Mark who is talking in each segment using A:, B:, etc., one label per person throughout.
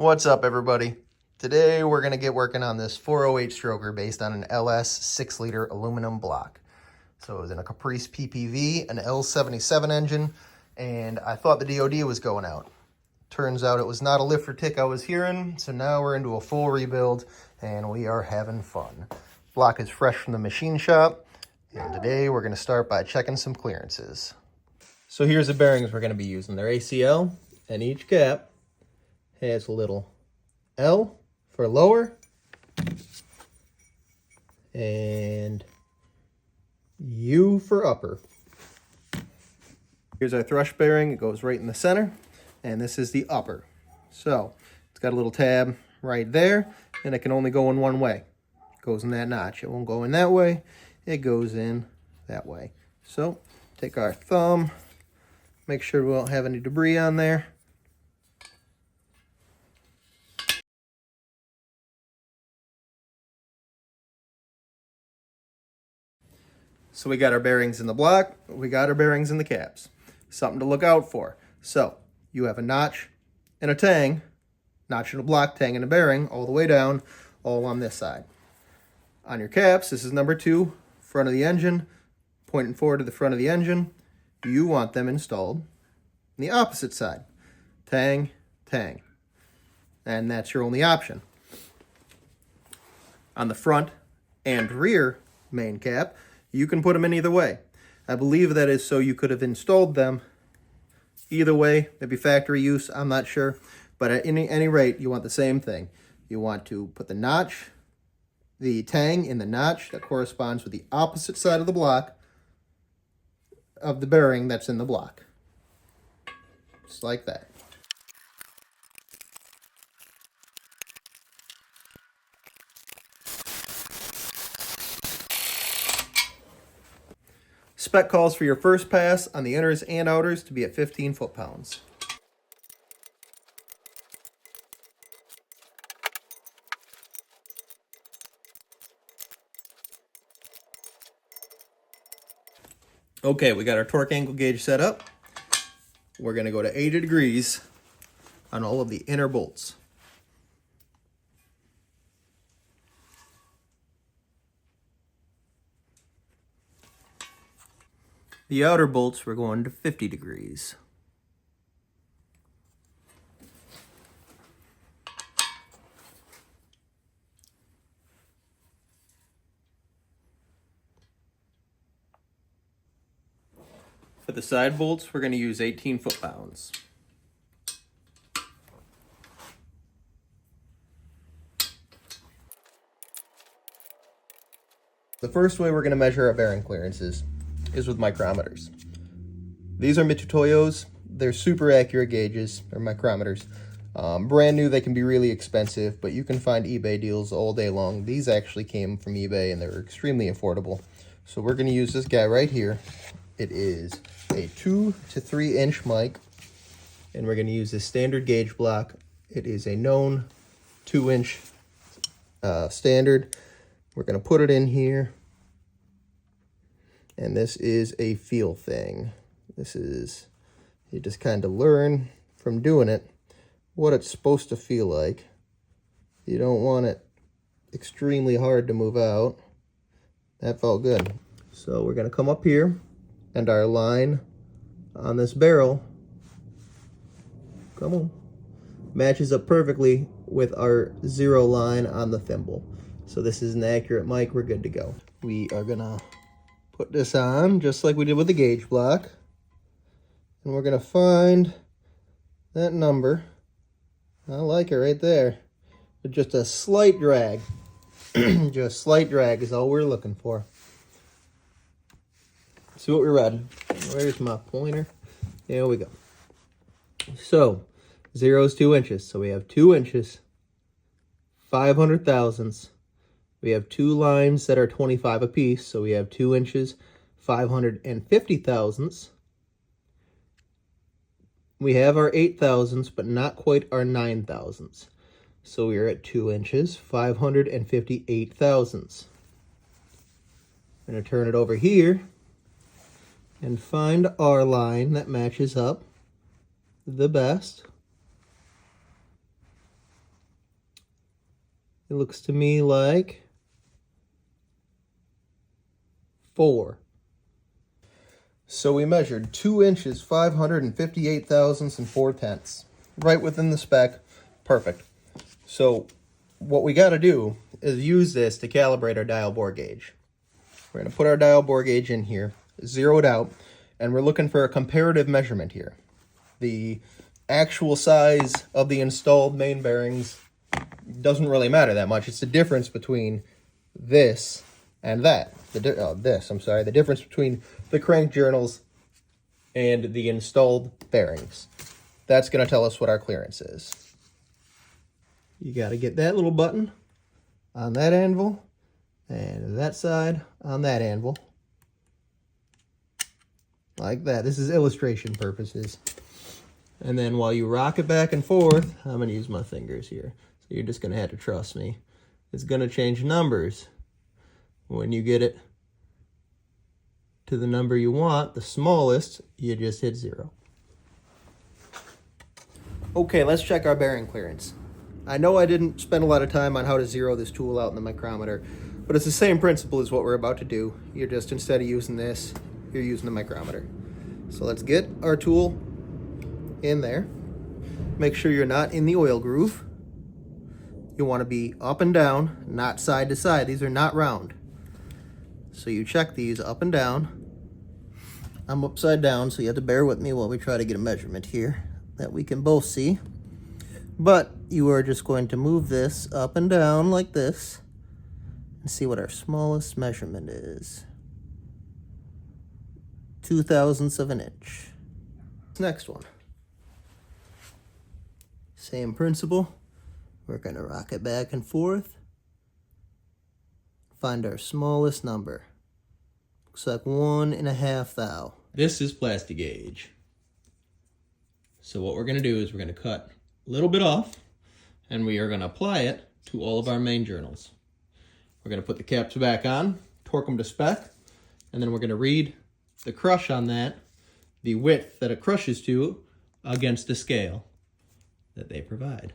A: What's up, everybody? Today we're going to get working on this 408 stroker based on an LS 6-liter aluminum block. So it was in a Caprice PPV, an L77 engine, and I thought the DOD was going out. Turns out it was not a lift or tick I was hearing, so now we're into a full rebuild, and we are having fun. Block is fresh from the machine shop, and today we're going to start by checking some clearances. So here's the bearings we're going to be using. They're ACL, and each cap has a little L for lower and U for upper. Here's our thrush bearing. It goes right in the center, and this is the upper. So it's got a little tab right there, and it can only go in one way. It goes in that notch. It won't go in that way. It goes in that way. So take our thumb, make sure we don't have any debris on there. So we got our bearings in the block, we got our bearings in the caps. Something to look out for. So you have a notch and a tang, notch in a block, tang in a bearing, all the way down, all on this side. On your caps, this is number 2, front of the engine, pointing forward to the front of the engine. You want them installed on the opposite side. Tang, tang. And that's your only option. On the front and rear main cap, you can put them in either way. I believe that is so you could have installed them either way, maybe factory use, I'm not sure. But at any rate, you want the same thing. You want to put the notch, the tang in the notch that corresponds with the opposite side of the block of the bearing that's in the block. Just like that. Spec calls for your first pass on the inners and outers to be at 15 foot-pounds. Okay, we got our torque angle gauge set up. We're going to go to 80 degrees on all of the inner bolts. The outer bolts, we're going to 50 degrees. For the side bolts, we're going to use 18 foot-pounds. The first way we're going to measure our bearing clearances is with micrometers. These are Mitutoyo's. They're super accurate gauges, or micrometers. Brand new, they can be really expensive, but you can find eBay deals all day long. These actually came from eBay, and they're extremely affordable. So we're going to use this guy right here. It is a 2 to 3 inch mic, and we're going to use this standard gauge block. It is a known 2-inch standard. We're going to put it in here. And this is a feel thing. This is, you just kind of learn from doing it what it's supposed to feel like. You don't want it extremely hard to move out. That felt good. So we're gonna come up here, and our line on this barrel, come on, matches up perfectly with our 0 line on the thimble. So this is an accurate mic, we're good to go. We are gonna put this on just like we did with the gauge block, and we're gonna find that number. I like it right there. With just a slight drag. Just slight drag is all we're looking for. See what we read. Where's my pointer? There we go. So 0 is 2 inches. So we have 2 inches, 500 thousandths. We have 2 lines that are 25 apiece, so we have 2 inches, 550 thousandths. We have our 8 thousandths, but not quite our 9 thousandths. So we are at 2 inches, 558 thousandths. I'm going to turn it over here and find our line that matches up the best. It looks to me like 4. So we measured 2 inches, 558 thousandths and 4 tenths. Right within the spec. Perfect. So what we got to do is use this to calibrate our dial bore gauge. We're going to put our dial bore gauge in here, zero it out, and we're looking for a comparative measurement here. The actual size of the installed main bearings doesn't really matter that much. It's the difference between this and that. The difference between the crank journals and the installed bearings. That's going to tell us what our clearance is. You got to get that little button on that anvil and that side on that anvil. Like that. This is illustration purposes. And then while you rock it back and forth, I'm going to use my fingers here. So you're just going to have to trust me. It's going to change numbers. When you get it to the number you want, the smallest, you just hit 0. Okay, let's check our bearing clearance. I know I didn't spend a lot of time on how to zero this tool out in the micrometer, but it's the same principle as what we're about to do. You're just, instead of using this, you're using the micrometer. So let's get our tool in there. Make sure you're not in the oil groove. You want to be up and down, not side to side. These are not round. So you check these up and down. I'm upside down, so you have to bear with me while we try to get a measurement here that we can both see. But you are just going to move this up and down like this and see what our smallest measurement is. 0.02 of an inch. Next one. Same principle. We're going to rock it back and forth. Find our smallest number. Looks like 1.5 thou.
B: This is Plastigauge. So what we're going to do is we're going to cut a little bit off, and we are going to apply it to all of our main journals. We're going to put the caps back on, torque them to spec, and then we're going to read the crush on that, the width that it crushes to, against the scale that they provide.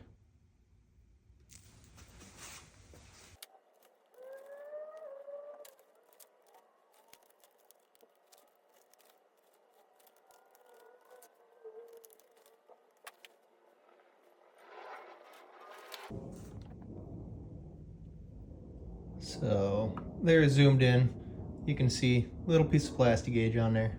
A: So they're zoomed in. You can see a little piece of Plastigauge on there.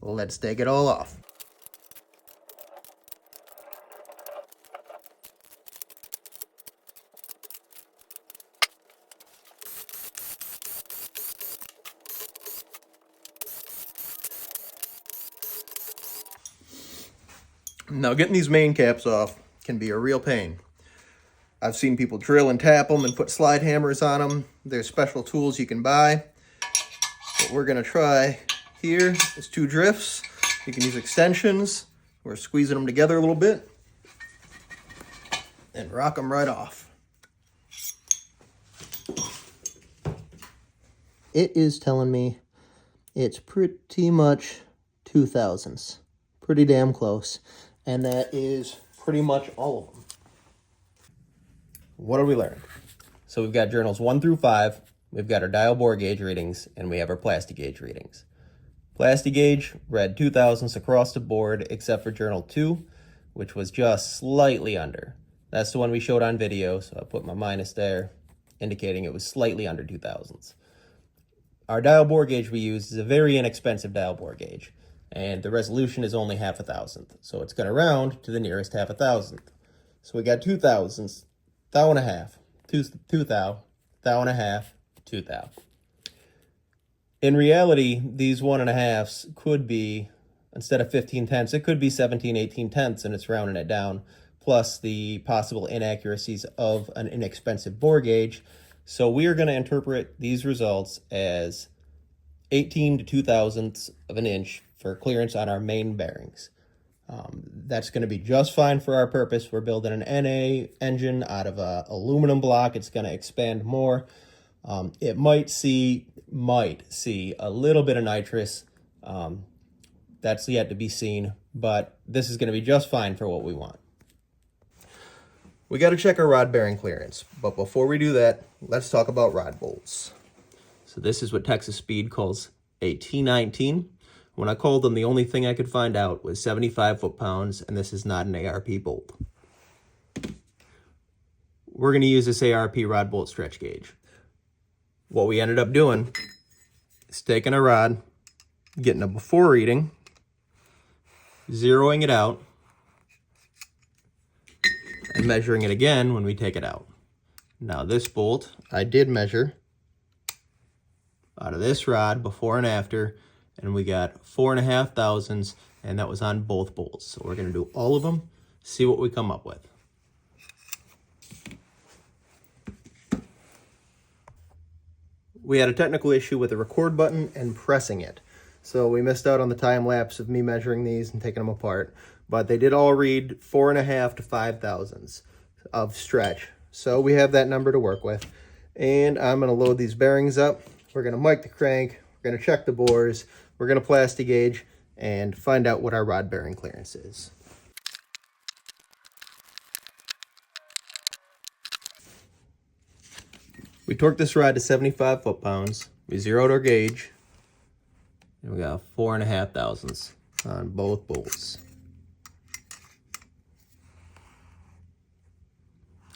A: Let's take it all off. Now, getting these main caps off can be a real pain. I've seen people drill and tap them and put slide hammers on them. There's special tools you can buy. What we're going to try here is 2 drifts. You can use extensions. We're squeezing them together a little bit and rock them right off. It is telling me it's pretty much 2 thousandths. Pretty damn close. And that is pretty much all of them. What have we learned? So we've got journals 1 through 5. We've got our dial bore gauge readings, and we have our Plastigauge readings. Plastigauge read 2 thousandths across the board, except for journal 2, which was just slightly under. That's the one we showed on video, so I put my minus there, indicating it was slightly under 2 thousandths. Our dial bore gauge we use is a very inexpensive dial bore gauge, and the resolution is only 0.5 thousandth, so it's going to round to the nearest 0.5 thousandth. So we got 2 thousandths, thou and a half, 2 thou, thou and a half, 2 thou. In reality, these 1.5s could be, instead of 15 tenths, it could be 17, 18 tenths, and it's rounding it down, plus the possible inaccuracies of an inexpensive bore gauge. So we are going to interpret these results as 18 to 2 thousandths of an inch
B: for clearance on our main bearings. That's going to be just fine for our purpose. We're building an NA engine out of a aluminum block. It's going to expand more. It might see a little bit of nitrous. That's yet to be seen, but this is going to be just fine for what we want. We got to check our rod bearing clearance, but before we do that, let's talk about rod bolts. So this is what Texas Speed calls a T19. When I called them, the only thing I could find out was 75 foot-pounds, and this is not an ARP bolt. We're going to use this ARP rod bolt stretch gauge. What we ended up doing is taking a rod, getting a before reading, zeroing it out, and measuring it again when we take it out. Now this bolt, I did measure out of this rod before and after, and we got 4.5 thousandths, and that was on both bolts. So we're gonna do all of them, see what we come up with. We had a technical issue with the record button and pressing it. So we missed out on the time lapse of me measuring these and taking them apart, but they did all read 4.5 to 5 thousandths of stretch. So we have that number to work with. And I'm gonna load these bearings up. We're gonna mic the crank, we're gonna check the bores, we're gonna plastic gauge and find out what our rod bearing clearance is. We torqued this rod to 75 foot-pounds. We zeroed our gauge. And we got 4.5 thousandths on both bolts.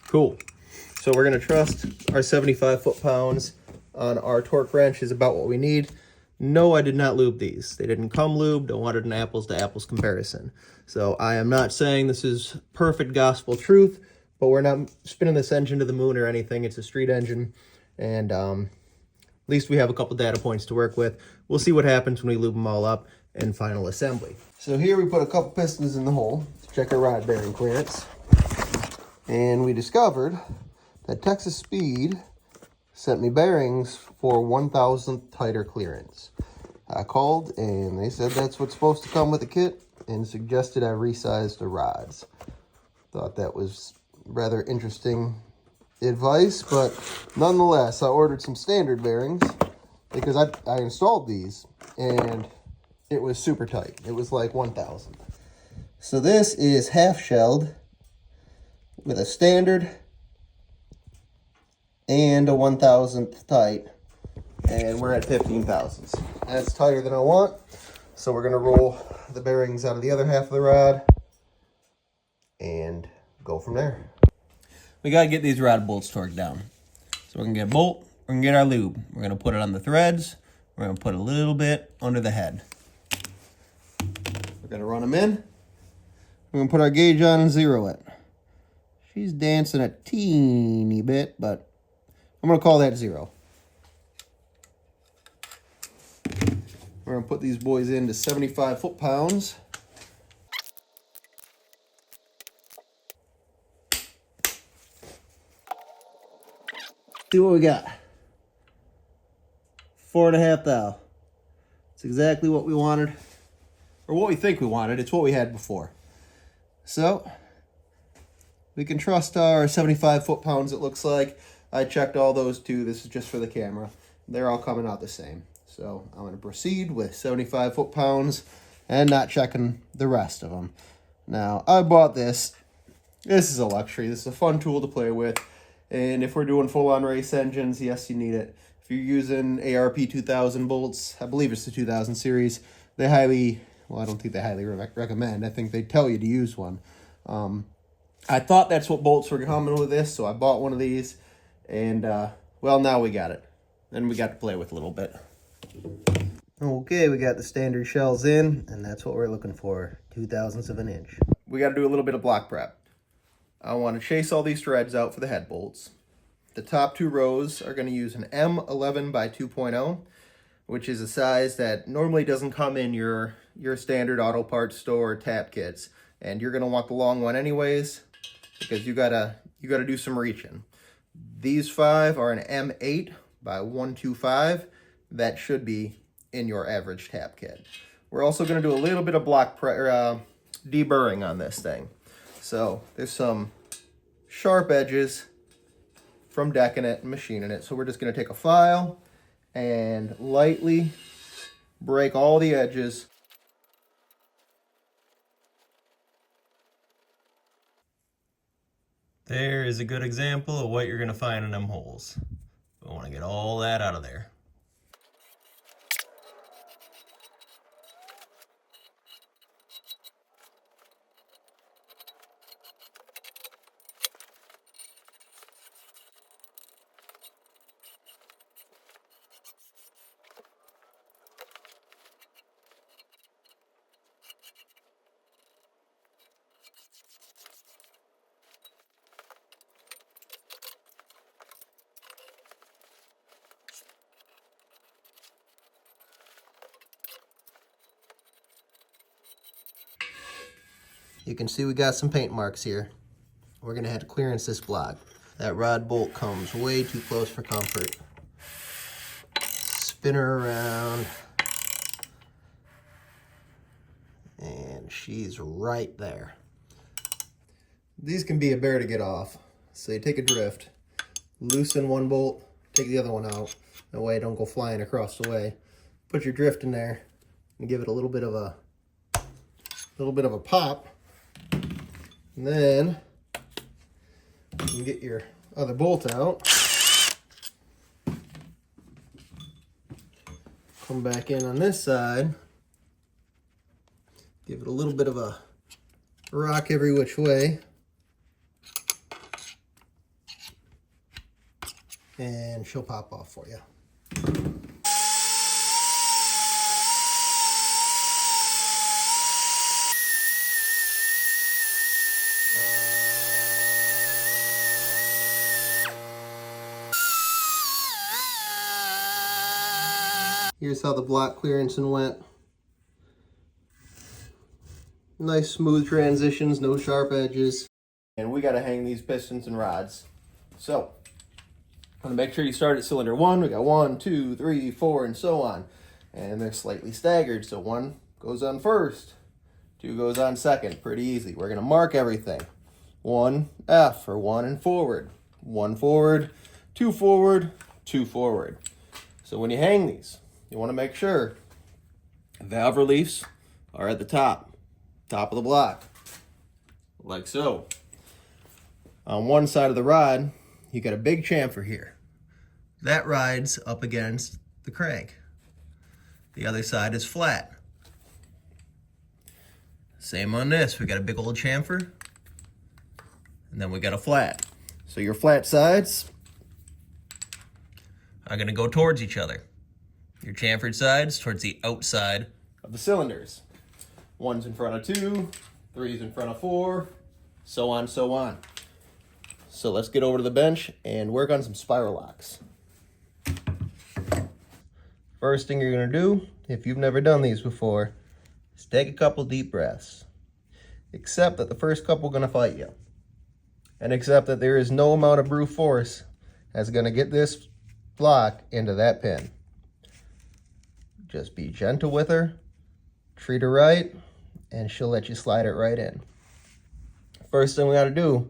B: Cool. So we're gonna trust our 75 foot-pounds on our torque wrench is about what we need. No, I did not lube these. They didn't come lubed. I wanted an apples to apples comparison. So I am not saying this is perfect gospel truth, but we're not spinning this engine to the moon or anything. It's a street engine, and at least we have a couple data points to work with. We'll see what happens when we lube them all up in final assembly. So here we put a couple pistons in the hole to check our rod bearing clearance. And we discovered that Texas Speed sent me bearings for 1,000th tighter clearance. I called and they said that's what's supposed to come with the kit and suggested I resize the rods. Thought that was rather interesting advice, but nonetheless, I ordered some standard bearings because I installed these and it was super tight. It was like 1,000. So this is half shelled with a standard and a 1,000th tight, and we're at 15 thousandths. That's tighter than I want, so we're gonna roll the bearings out of the other half of the rod and go from there. We gotta get these rod bolts torqued down. So we're gonna get a bolt, we're gonna get our lube. We're gonna put it on the threads, we're gonna put a little bit under the head. We're gonna run them in. We're gonna put our gauge on and zero it. She's dancing a teeny bit, but I'm gonna call that 0. We're gonna put these boys into 75 foot-pounds. See what we got. 4.5 thou. It's exactly what we wanted, or what we think we wanted. It's what we had before. So we can trust our 75 foot-pounds, it looks like. I checked all those too. This is just for the camera. They're all coming out the same. So I'm going to proceed with 75 foot-pounds and not checking the rest of them. Now, I bought this. This is a luxury. This is a fun tool to play with. And if we're doing full-on race engines, yes, you need it. If you're using ARP 2000 bolts, I believe it's the 2000 series, they highly, well, I don't think they highly recommend. I think they tell you to use one. I thought that's what bolts were coming with this, so I bought one of these. And, well, now we got it. And we got to play with a little bit. Okay, we got the standard shells in, and that's what we're looking for, 2/1000ths of an inch. We got to do a little bit of block prep. I want to chase all these threads out for the head bolts. The top 2 rows are going to use an M11 by 2.0, which is a size that normally doesn't come in your standard auto parts store tap kits. And you're going to want the long one anyways, because you gotta do some reaching. These 5 are an M8 by 125. That should be in your average tap kit.
A: we're also going to do a little bit of deburring on this thing. So there's some sharp edges from decking it and machining it. So we're just going to take a file and lightly break all the edges. There is a good example of what you're going to find in them holes. We want to get all that out of there. You can see we got some paint marks here. We're gonna have to clearance this block. That rod bolt comes way too close for comfort. Spin her around. And she's right there. These can be a bear to get off. So you take a drift, loosen one bolt, take the other one out. That way it don't go flying across the way. Put your drift in there and give it a little bit of a pop. And then you can get your other bolt out. Come back in on this side. Give it a little bit of a rock every which way. And she'll pop off for you. Here's how the block clearancing went. Nice smooth transitions, no sharp edges. And we gotta hang these pistons and rods. So, I'm gonna make sure you start at cylinder 1. We got 1, 2, 3, 4, and so on. And they're slightly staggered, so 1 goes on first, 2 goes on second, pretty easy. We're gonna mark everything. 1 F, or 1 and forward. 1 forward, 2 forward, 2 forward. So when you hang these, you want to make sure valve reliefs are at the top of the block, like so. On one side of the rod, you got a big chamfer here. That rides up against the crank. The other side is flat. Same on this, we got a big old chamfer, and then we got a flat. So your flat sides are gonna go towards each other. Your chamfered sides towards the outside of the cylinders. 1's in front of 2, 3's in front of 4, so on, so on. So let's get over to the bench and work on some spiral locks. First thing you're gonna do, if you've never done these before, is take a couple deep breaths. Accept that the first couple are gonna fight you. And accept that there is no amount of brute force that's gonna get this block into that pin. Just be gentle with her, treat her right, and she'll let you slide it right in. First thing we gotta do,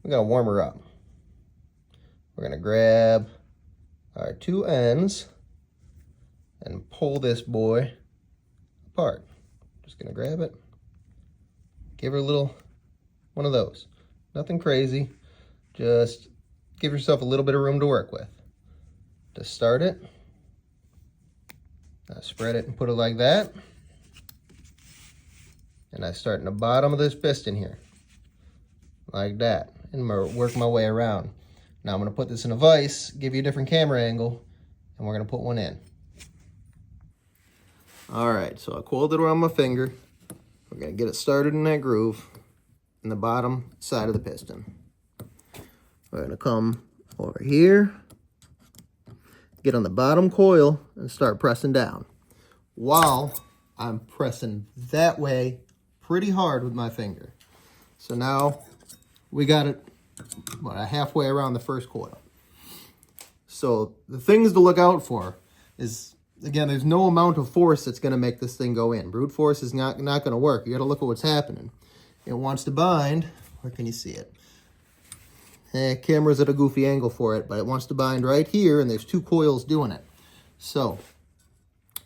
A: we gotta warm her up. We're gonna grab our 2 ends and pull this boy apart. Just gonna grab it, give her a little one of those. Nothing crazy, just give yourself a little bit of room to work with. To start it, I spread it and put it like that. And I start in the bottom of this piston here, like that, and work my way around. Now I'm gonna put this in a vise, give you a different camera angle, and we're gonna put one in. All right, so I coiled it around my finger. We're gonna get it started in that groove in the bottom side of the piston. We're gonna come over here, get on the bottom coil and start pressing down while I'm pressing that way pretty hard with my finger. So now we got it halfway around the first coil. So the things to look out for is again, there's no amount of force that's going to make this thing go in. Brute force is not going to work. You got to look at what's happening. It wants to bind. Where can you see it? Camera's at a goofy angle for it, but it wants to bind right here, and there's 2 coils doing it. So,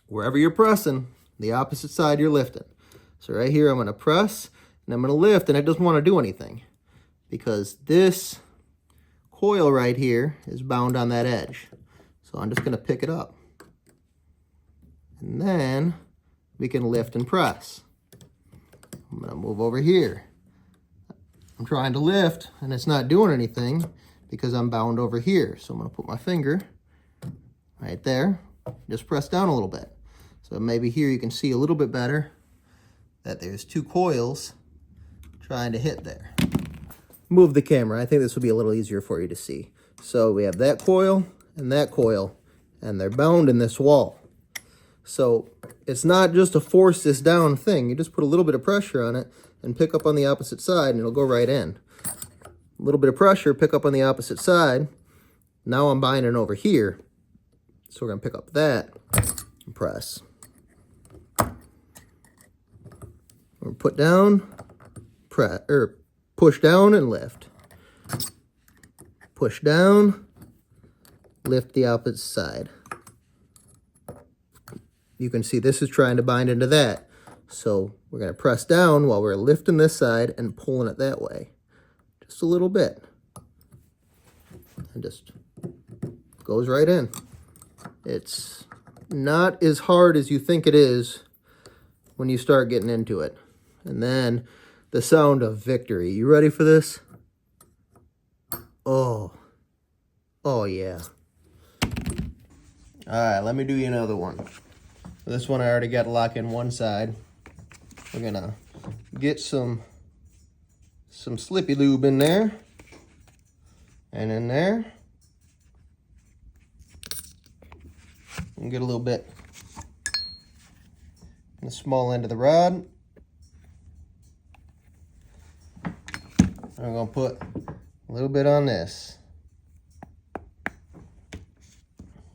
A: wherever you're pressing, the opposite side you're lifting. So right here, I'm going to press, and I'm going to lift, and it doesn't want to do anything because this coil right here is bound on that edge. So I'm just going to pick it up. And then we can lift and press. I'm going to move over here. I'm trying to lift, and it's not doing anything because I'm bound over here. So I'm going to put my finger right there. Just press down a little bit. So maybe here you can see a little bit better that there's 2 coils trying to hit there. Move the camera. I think this will be a little easier for you to see. So we have that coil, and they're bound in this wall. So it's not just a force this down thing. You just put a little bit of pressure on it and pick up on the opposite side, and it'll go right in. A little bit of pressure, pick up on the opposite side. Now I'm binding over here. So we're going to pick up that and press. Or put down, press, or push down and lift. Push down, lift the opposite side. You can see this is trying to bind into that. So we're going to press down while we're lifting this side and pulling it that way. Just a little bit. And just goes right in. It's not as hard as you think it is when you start getting into it. And then the sound of victory. You ready for this? Oh yeah. All right, let me do you another one. This one I already got to lock in one side. We're gonna get some slippy lube in there and in there, and get a little bit on the small end of the rod. I'm gonna put a little bit on this.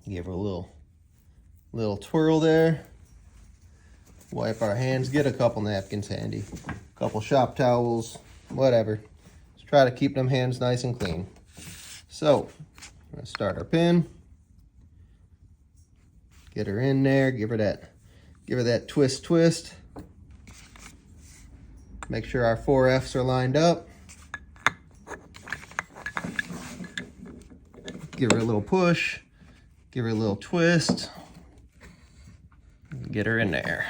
A: Give her a little twirl there. Wipe our hands, get a couple napkins handy, a couple shop towels, whatever. Just try to keep them hands nice and clean. So, I'm gonna start our pin. Get her in there, give her that twist. Make sure our 4 F's are lined up. Give her a little push, give her a little twist. Get her in there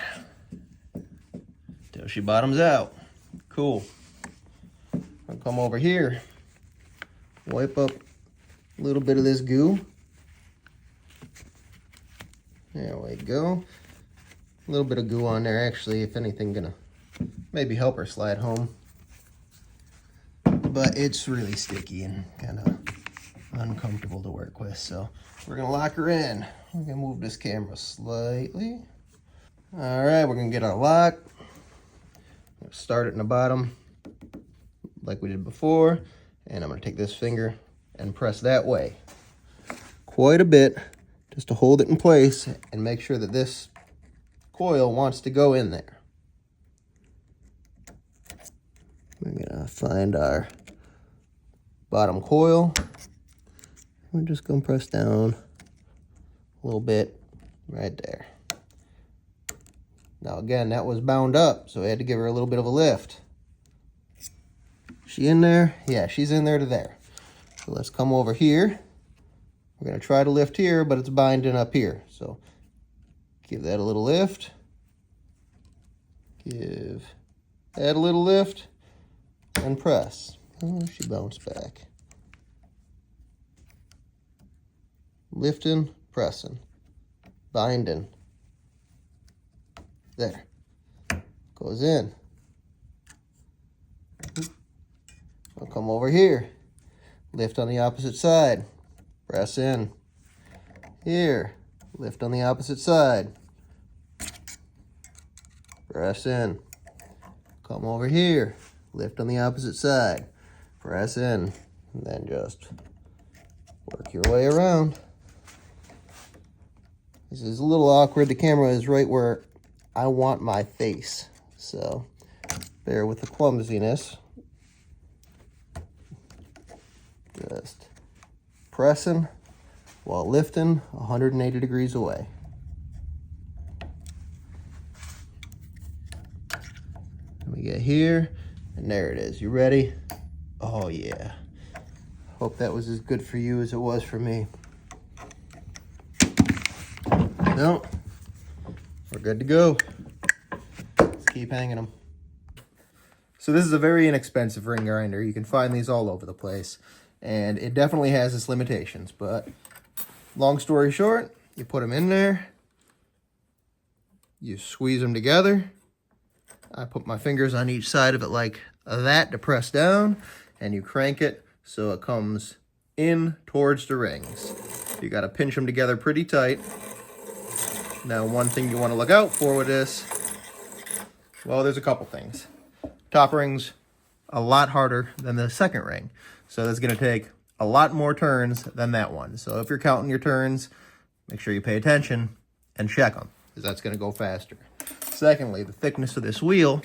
A: till she bottoms out. Cool. I'll come over here, wipe up a little bit of this goo. There we go. A little bit of goo on there, actually, if anything, gonna maybe help her slide home. But it's really sticky and kind of uncomfortable to work with, so we're gonna lock her in. We're gonna move this camera slightly. All right, we're gonna get our lock. Start it in the bottom like we did before, and I'm gonna take this finger and press that way quite a bit just to hold it in place and make sure that this coil wants to go in there. We're gonna find our bottom coil. We're just gonna press down a little bit right there. Now again, that was bound up, so I had to give her a little bit of a lift. She in there? Yeah, she's in there to there. So let's come over here. We're gonna try to lift here, but it's binding up here. So give that a little lift. Give that a little lift and press. Oh, she bounced back. Lifting, pressing, binding. There. Goes in. I'll come over here. Lift on the opposite side. Press in. Here. Lift on the opposite side. Press in. Come over here. Lift on the opposite side. Press in. And then just work your way around. This is a little awkward. The camera is right where I want my face, so bear with the clumsiness. Just pressing while lifting 180 degrees away. We get here, and there it is. You ready? Oh yeah. Hope that was as good for you as it was for me. No, we're good to go. Let's keep hanging them. So this is a very inexpensive ring grinder. You can find these all over the place. And it definitely has its limitations. But long story short, you put them in there. You squeeze them together. I put my fingers on each side of it like that to press down. And you crank it so it comes in towards the rings. You got to pinch them together pretty tight. Now, one thing you want to look out for with this, well, there's a couple things. Top ring's a lot harder than the second ring. So that's going to take a lot more turns than that one. So if you're counting your turns, make sure you pay attention and check them, because that's going to go faster. Secondly, the thickness of this wheel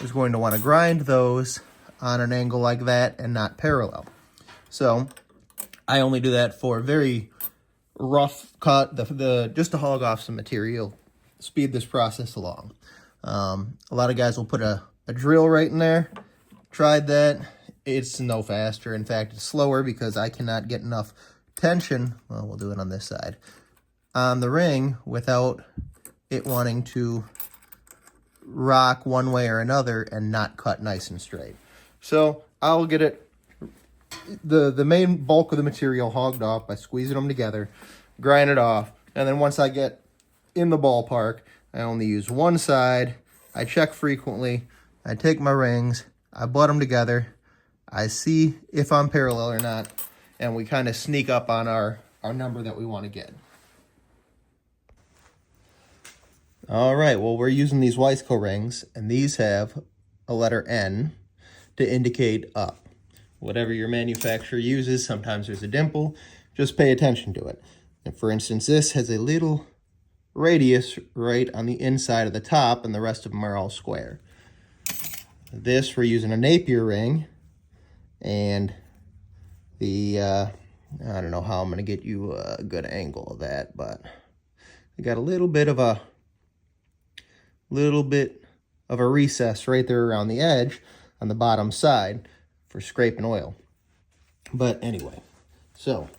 A: is going to want to grind those on an angle like that and not parallel. So I only do that for very rough cut, just to hog off some material, speed this process along. A lot of guys will put a drill right in there. Tried that. It's no faster. In fact, it's slower because I cannot get enough tension. Well, we'll do it on this side. On the ring without it wanting to rock one way or another and not cut nice and straight. So I'll get it, the main bulk of the material hogged off by squeezing them together, grind it off, and then once I get in the ballpark, I only use one side. I check frequently. I take my rings, I butt them together, I see if I'm parallel or not, and we kind of sneak up on our number that we want to get. All right, well, we're using these Wiseco rings, and these have a letter N to indicate up. Whatever your manufacturer uses, sometimes there's a dimple, just pay attention to it. And for instance, this has a little radius right on the inside of the top, and the rest of them are all square. This, we're using a Napier ring, and the, I don't know how I'm going to get you a good angle of that, but I got a little bit of a recess right there around the edge on the bottom side for scraping oil. But anyway, so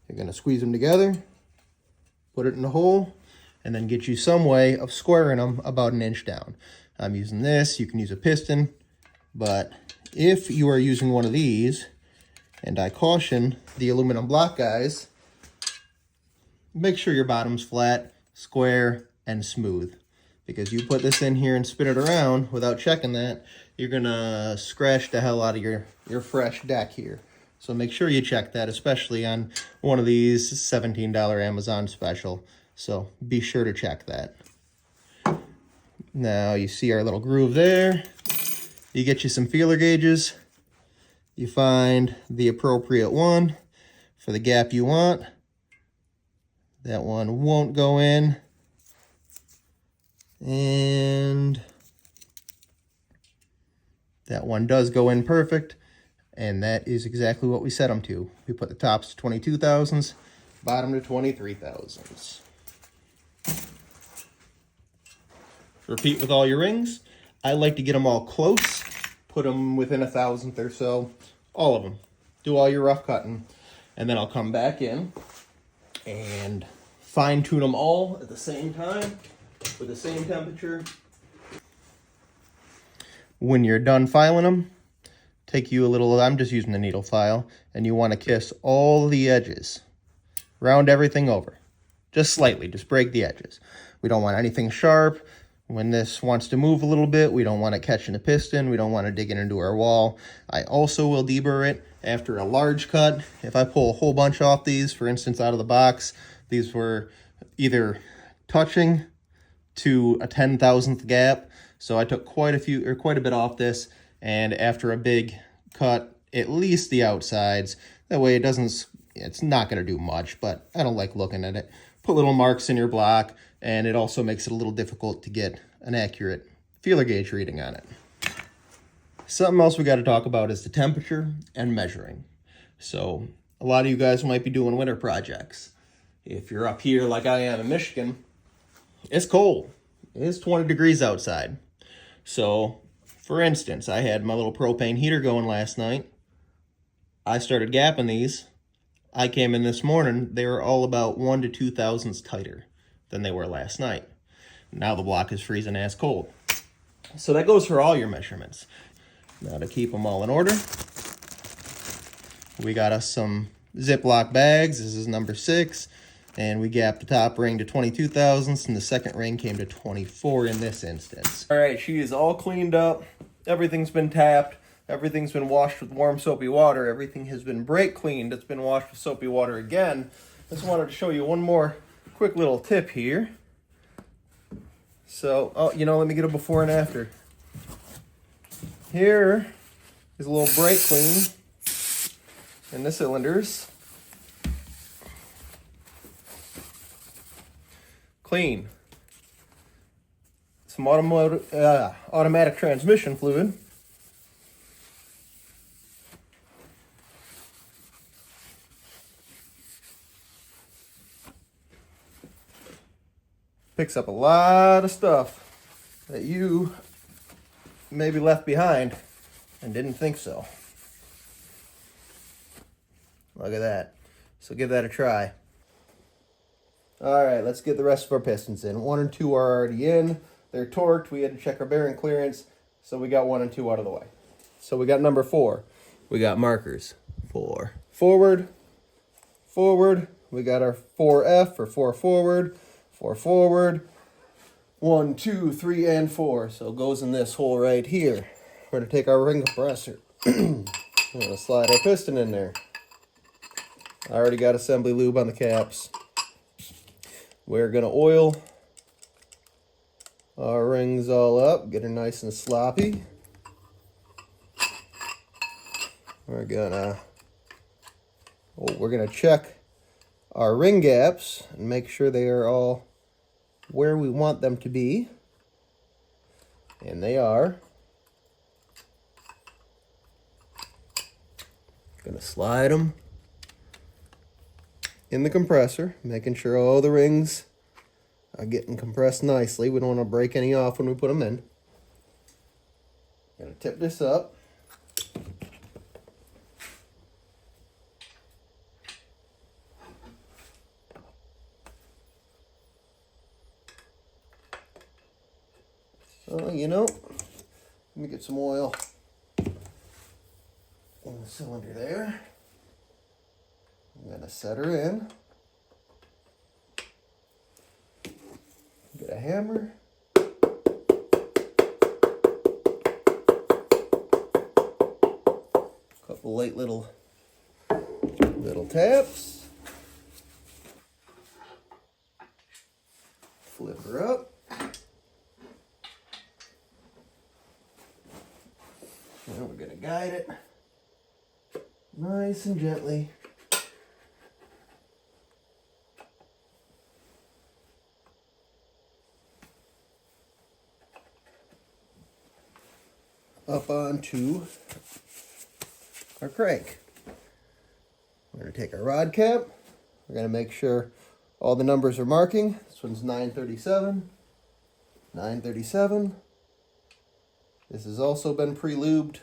A: you're going to squeeze them together, put it in the hole, and then get you some way of squaring them about 1 inch down. I'm using this. You can use a piston, but if you are using one of these, and I caution the aluminum block guys, make sure your bottom's flat, square, and smooth. Because you put this in here and spin it around without checking that, you're gonna scratch the hell out of your fresh deck here. So make sure you check that, especially on one of these $17 Amazon special. So be sure to check that. Now you see our little groove there. You get you some feeler gauges. You find the appropriate one for the gap you want. That one won't go in. And that one does go in perfect. And that is exactly what we set them to. We put the tops to 22 thousandths, bottom to 23 thousandths. Repeat with all your rings. I like to get them all close. Put them within 1,000th or so. All of them. Do all your rough cutting. And then I'll come back in and fine tune them all at the same time with the same temperature. When you're done filing them, take you a little, I'm just using the needle file, and you want to kiss all the edges. Round everything over. Just slightly, just break the edges. We don't want anything sharp. When this wants to move a little bit, we don't want it catching the piston. We don't want to dig it into our wall. I also will deburr it after a large cut. If I pull a whole bunch off these, for instance, out of the box, these were either touching to a 10,000th gap. So I took quite a bit off this, and after a big cut, at least the outsides. That way it's not going to do much, but I don't like looking at it. put little marks in your block, and it also makes it a little difficult to get an accurate feeler gauge reading on it. Something else we got to talk about is the temperature and measuring. So a lot of you guys might be doing winter projects. If you're up here like I am in Michigan, it's cold. It's 20 degrees outside. So, for instance, I had my little propane heater going last night. I started gapping these. I came in this morning, they were all about 1 to 2 thousandths tighter than they were last night. Now the block is freezing ass cold. So that goes for all your measurements. Now to keep them all in order, we got us some Ziploc bags. This is number 6. And we gapped the top ring to 22 thousandths, and the second ring came to 24 in this instance. All right, she is all cleaned up. Everything's been tapped. Everything's been washed with warm soapy water. Everything has been brake cleaned. It's been washed with soapy water again. Just wanted to show you one more quick little tip here. So, let me get a before and after. Here is a little brake clean in the cylinders. Clean. Some automatic transmission fluid. Picks up a lot of stuff that you maybe left behind and didn't think so. Look at that. So give that a try. All right, let's get the rest of our pistons in. 1 and 2 are already in. They're torqued. We had to check our bearing clearance, so we got 1 and 2 out of the way. So we got number 4. We got markers. 4. Forward. Forward. We got our 4F for 4 forward. 4 forward. 1, 2, 3, and 4. So it goes in this hole right here. We're going to take our ring compressor. We're going to slide our piston in there. I already got assembly lube on the caps. We're going to oil our rings all up, get her nice and sloppy. We're gonna check our ring gaps and make sure they are all where we want them to be. And they are. Gonna slide them in the compressor, making sure all the rings are getting compressed nicely. We don't want to break any off when we put them in. Gonna tip this up. So, let me get some oil in the cylinder there. I'm gonna set her in. Get a hammer. Couple light little taps. Flip her up. And we're gonna guide it nice and gently. Up onto our crank. We're going to take our rod cap. We're going to make sure all the numbers are marking. This one's 937. 937. This has also been pre-lubed.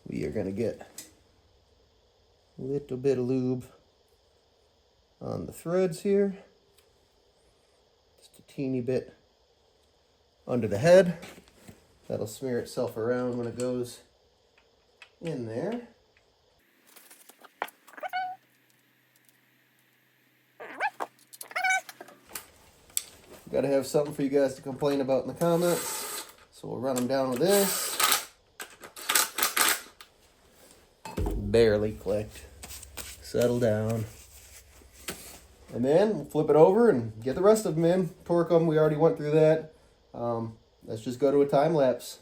A: We are going to get a little bit of lube on the threads here. Just a teeny bit under the head. That'll smear itself around when it goes in there. Gotta have something for you guys to complain about in the comments. So we'll run them down with this. Barely clicked. Settle down. And then we'll flip it over and get the rest of them in. Torque them, we already went through that. Let's just go to a time lapse.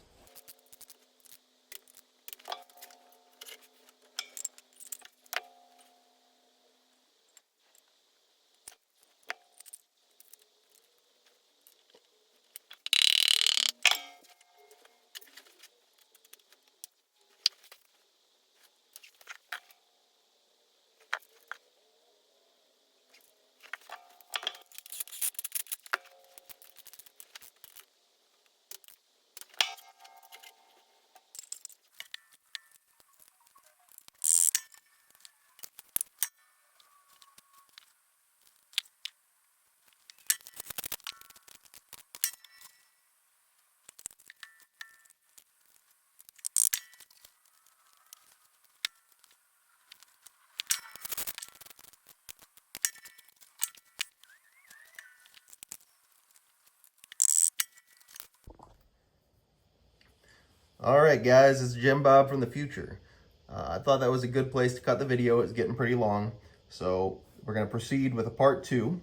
A: All right, guys, it's Jim Bob from the future. I thought that was a good place to cut the video. It's getting pretty long. So we're going to proceed with a part 2.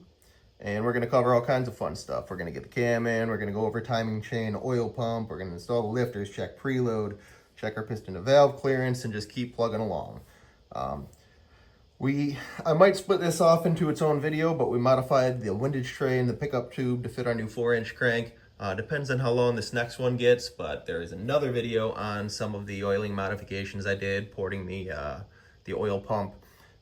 A: And we're going to cover all kinds of fun stuff. We're going to get the cam in. We're going to go over timing chain, oil pump. We're going to install the lifters, check preload, check our piston to valve clearance, and just keep plugging along. I might split this off into its own video, but we modified the windage tray and the pickup tube to fit our new 4-inch crank. Depends on how long this next one gets, but there is another video on some of the oiling modifications I did, porting the oil pump,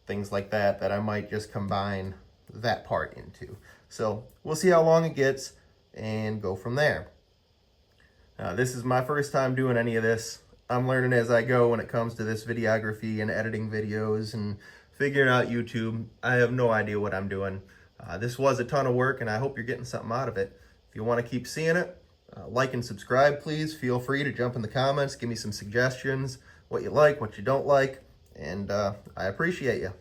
A: things like that, that I might just combine that part into. So we'll see how long it gets and go from there. This is my first time doing any of this. I'm learning as I go when it comes to this videography and editing videos and figuring out YouTube. I have no idea what I'm doing. This was a ton of work, and I hope you're getting something out of it. If you want to keep seeing it, like and subscribe, please. Feel free to jump in the comments, give me some suggestions, what you like, what you don't like, and I appreciate you.